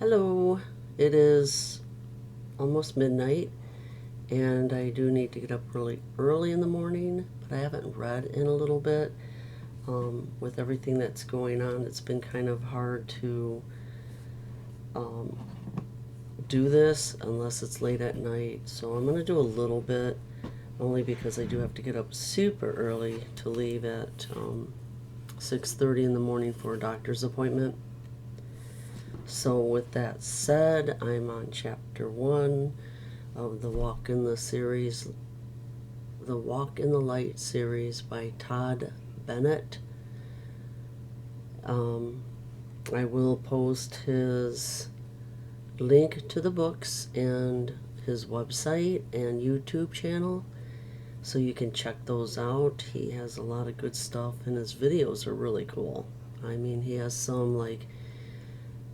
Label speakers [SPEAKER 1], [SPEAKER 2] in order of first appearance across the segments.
[SPEAKER 1] Hello, it is almost midnight and I do need to get up really early in the morning, but I haven't read in a little bit. With everything that's going on, it's been kind of hard to um, do this unless it's late at night. So I'm going to do a little bit, only because I do have to get up super early to leave at 6:30 in the morning for a doctor's appointment. So with that said, I'm on chapter 1 of the Walk in the Light series by Todd Bennett. I will post his link to the books and his website and YouTube channel so you can check those out. He has a lot of good stuff and his videos are really cool. I mean, he has some like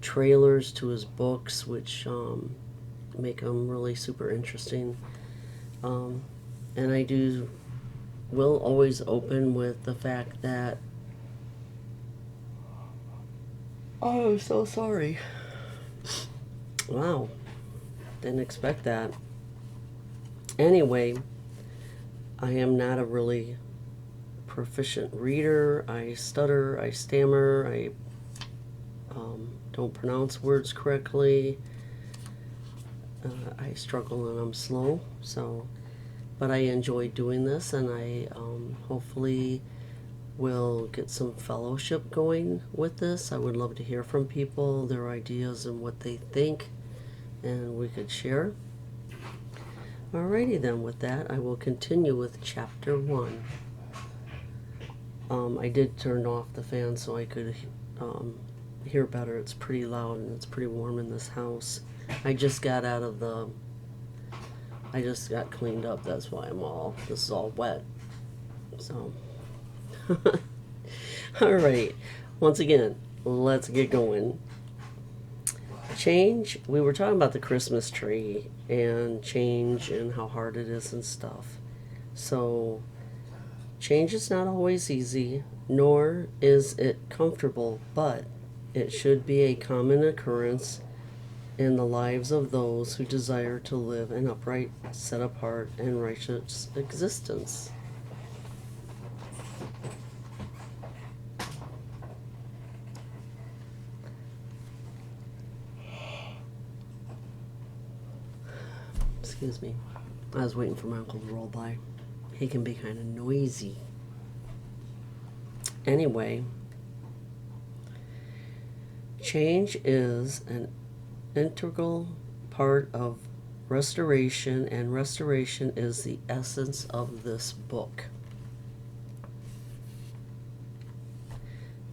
[SPEAKER 1] trailers to his books which make them really super interesting. And I will always open with the fact that oh, so sorry. Wow, didn't expect that. Anyway, I am not a really proficient reader. I stutter, I stammer, I don't pronounce words correctly. I struggle and I'm slow, but I enjoy doing this, and I hopefully will get some fellowship going with this. I would love to hear from people, their ideas and what they think, and we could share. Alrighty then, with that, I will continue with chapter 1. I did turn off the fan so I could hear better. It's pretty loud and it's pretty warm in this house. I just got cleaned up, that's why this is all wet. So, alright, once again, let's get going. Change, we were talking about the Christmas tree and change and how hard it is and stuff. So, change is not always easy, nor is it comfortable, but it should be a common occurrence in the lives of those who desire to live an upright, set apart, and righteous existence. Excuse me. I was waiting for my uncle to roll by. He can be kind of noisy. Anyway, change is an integral part of restoration, and restoration is the essence of this book,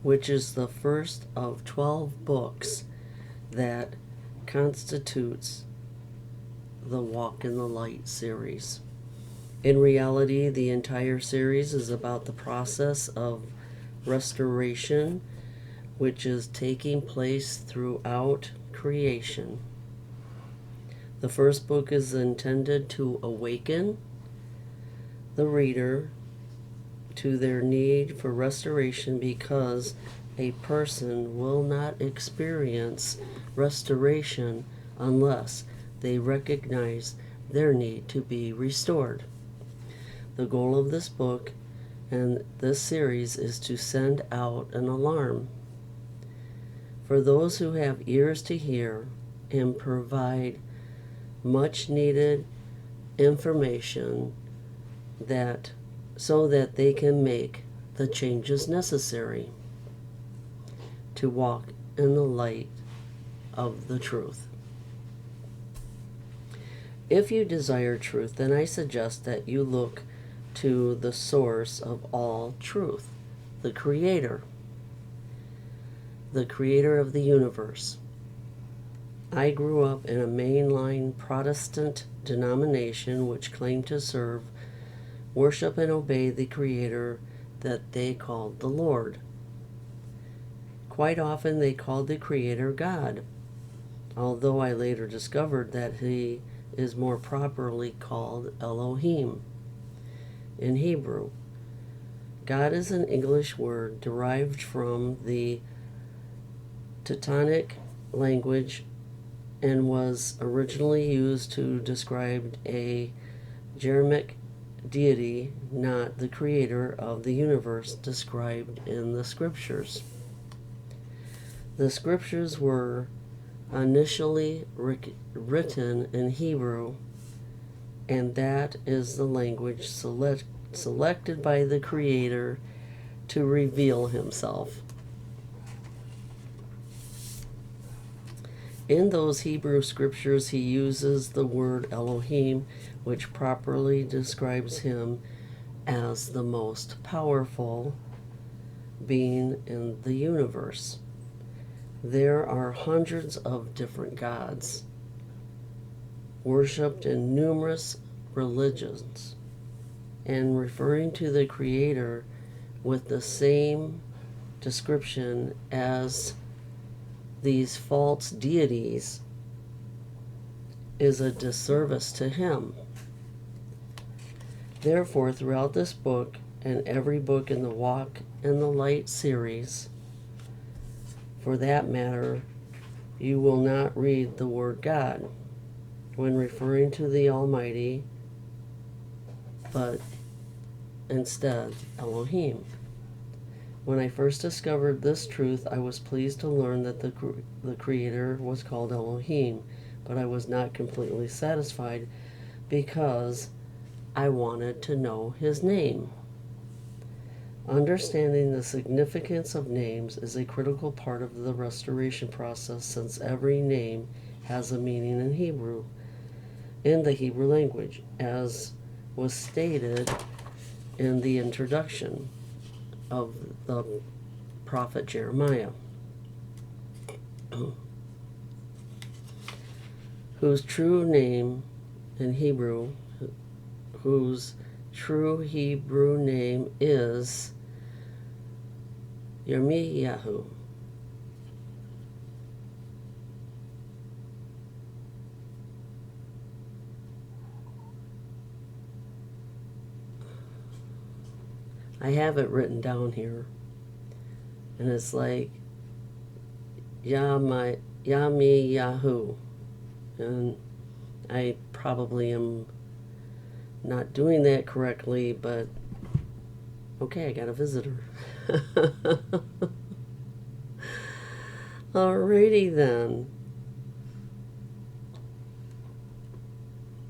[SPEAKER 1] which is the first of 12 books that constitutes the Walk in the Light series. In reality, the entire series is about the process of restoration, which is taking place throughout creation. The first book is intended to awaken the reader to their need for restoration, because a person will not experience restoration unless they recognize their need to be restored. The goal of this book and this series is to send out an alarm for those who have ears to hear and provide much needed information so that they can make the changes necessary to walk in the light of the truth. If you desire truth, then I suggest that you look to the source of all truth, the Creator of the universe. I grew up in a mainline Protestant denomination which claimed to serve, worship, and obey the Creator that they called the Lord. Quite often they called the Creator God, although I later discovered that He is more properly called Elohim in Hebrew. God is an English word derived from the Teutonic language and was originally used to describe a Jeremic deity, not the creator of the universe described in the scriptures. The scriptures were initially written in Hebrew, and that is the language selected by the Creator to reveal Himself. In those Hebrew scriptures, He uses the word Elohim, which properly describes Him as the most powerful being in the universe. There are hundreds of different gods worshipped in numerous religions, and referring to the Creator with the same description as these false deities is a disservice to Him. Therefore, throughout this book and every book in the Walk in the Light series, for that matter, you will not read the word God when referring to the Almighty, but instead Elohim. When I first discovered this truth, I was pleased to learn that the Creator was called Elohim, but I was not completely satisfied because I wanted to know His name. Understanding the significance of names is a critical part of the restoration process, since every name has a meaning in the Hebrew language, as was stated in the introduction of the prophet Jeremiah, whose true Hebrew name is Yirmiyahu. I have it written down here, and it's like Yirmiyahu, and I probably am not doing that correctly, but okay, I got a visitor. Alrighty then.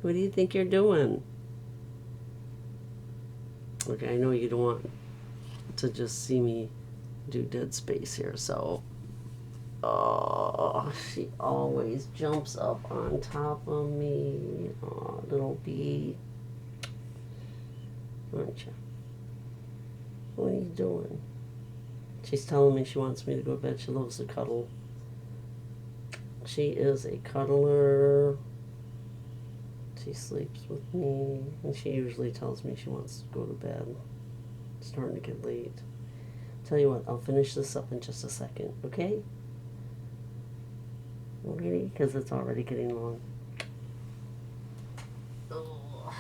[SPEAKER 1] What do you think you're doing? Okay, I know you don't want to just see me do dead space here, so... Oh, she always jumps up on top of me. Oh, little bee. Aren't you? What are you doing? She's telling me she wants me to go to bed. She loves to cuddle. She is a cuddler. She sleeps with me, and she usually tells me she wants to go to bed. It's starting to get late. Tell you what, I'll finish this up in just a second, okay? Already? Because it's already getting long. Oh.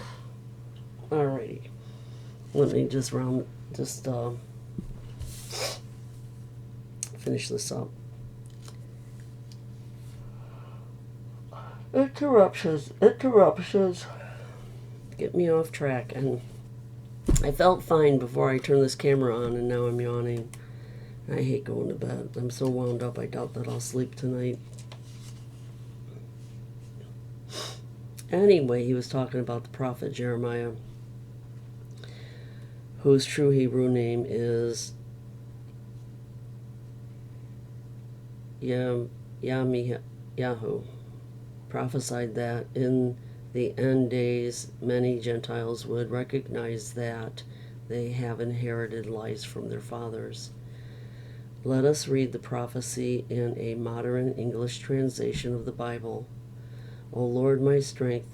[SPEAKER 1] Alrighty. Let me just finish this up. Interruptions get me off track, and I felt fine before I turned this camera on, and now I'm yawning. I hate going to bed. I'm so wound up, I doubt that I'll sleep tonight. Anyway, he was talking about the prophet Jeremiah, whose true Hebrew name is Yirmiyahu, prophesied that in the end days many Gentiles would recognize that they have inherited lies from their fathers. Let us read the prophecy in a modern English translation of the Bible. O Lord, my strength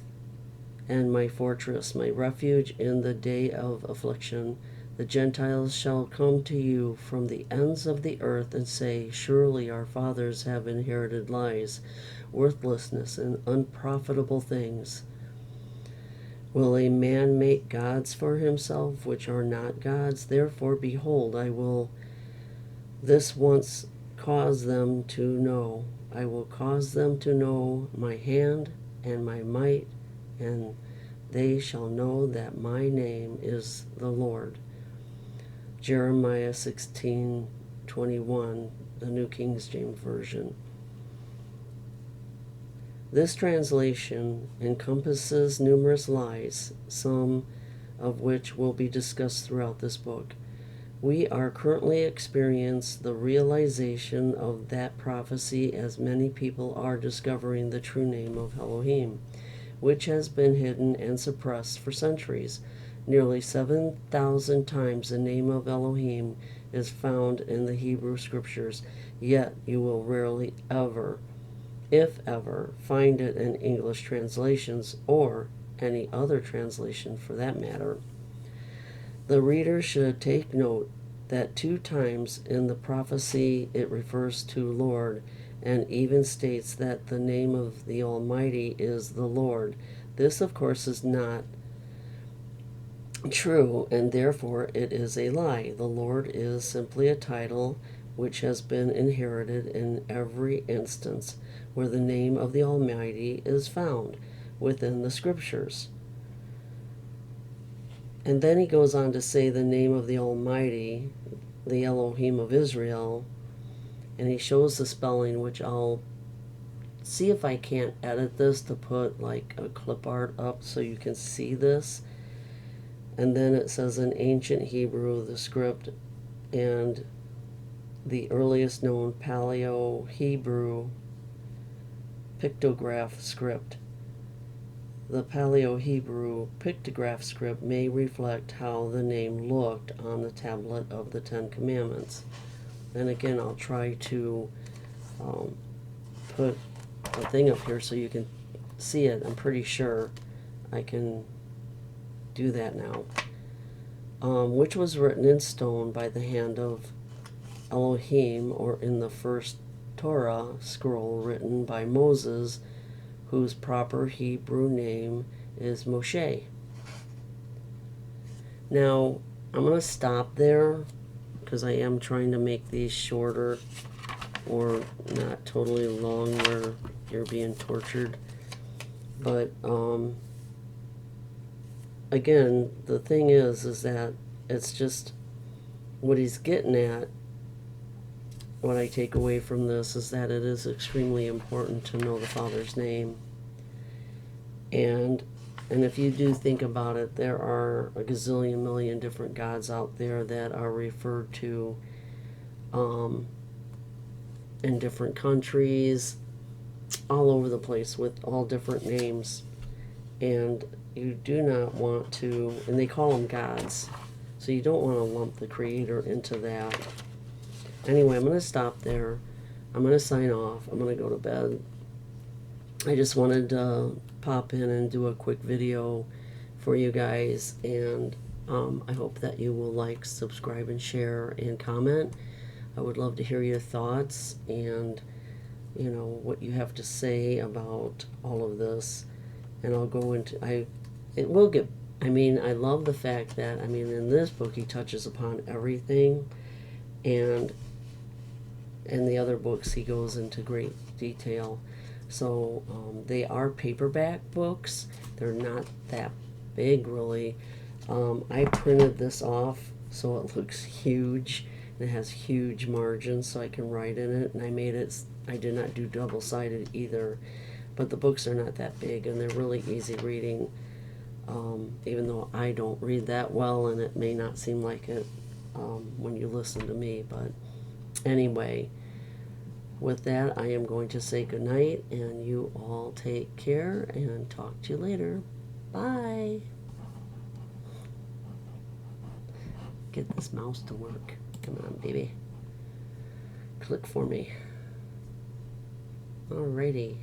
[SPEAKER 1] and my fortress, my refuge in the day of affliction, the Gentiles shall come to you from the ends of the earth and say, surely our fathers have inherited lies, worthlessness, and unprofitable things. Will a man make gods for himself, which are not gods? Therefore, behold, I will this once cause them to know. I will cause them to know my hand and my might, and they shall know that my name is the Lord. Jeremiah 16:21, the New King James Version. This translation encompasses numerous lies, some of which will be discussed throughout this book. We are currently experiencing the realization of that prophecy as many people are discovering the true name of Elohim, which has been hidden and suppressed for centuries. Nearly 7,000 times the name of Elohim is found in the Hebrew Scriptures, yet you will rarely ever, if ever, find it in English translations or any other translation for that matter. The reader should take note that 2 times in the prophecy it refers to Lord, and even states that the name of the Almighty is the Lord. This, of course, is not true, and therefore it is a lie. The Lord is simply a title which has been inherited in every instance where the name of the Almighty is found within the Scriptures. And then he goes on to say the name of the Almighty, the Elohim of Israel, and he shows the spelling, which I'll see if I can't edit this to put like a clip art up so you can see this. And then it says in ancient Hebrew, the script, and the earliest known Paleo-Hebrew pictograph script. The Paleo-Hebrew pictograph script may reflect how the name looked on the tablet of the 10 Commandments. And again, I'll try to put a thing up here so you can see it. I'm pretty sure I can do that now. Which was written in stone by the hand of Elohim, or in the first Torah scroll written by Moses, whose proper Hebrew name is Moshe. Now, I'm going to stop there because I am trying to make these shorter or not totally long where you're being tortured. But, again, the thing is that it's just what he's getting at. What I take away from this is that it is extremely important to know the Father's name. And if you do think about it, there are a gazillion million different gods out there that are referred to in different countries, all over the place with all different names. And you do not want to, and they call them gods, so you don't want to lump the Creator into that. Anyway, I'm going to stop there. I'm going to sign off. I'm going to go to bed. I just wanted to pop in and do a quick video for you guys, and I hope that you will like, subscribe, and share, and comment. I would love to hear your thoughts and, you know, what you have to say about all of this. And I'll go into, I love the fact that, in this book he touches upon everything, and in the other books he goes into great detail. So they are paperback books. They're not that big, really. I printed this off so it looks huge. It has huge margins so I can write in it, and I did not do double-sided either. But the books are not that big, and they're really easy reading, even though I don't read that well, and it may not seem like it when you listen to me. But anyway, with that, I am going to say goodnight, and you all take care, and talk to you later. Bye. Get this mouse to work. Come on, baby. Click for me. Alrighty.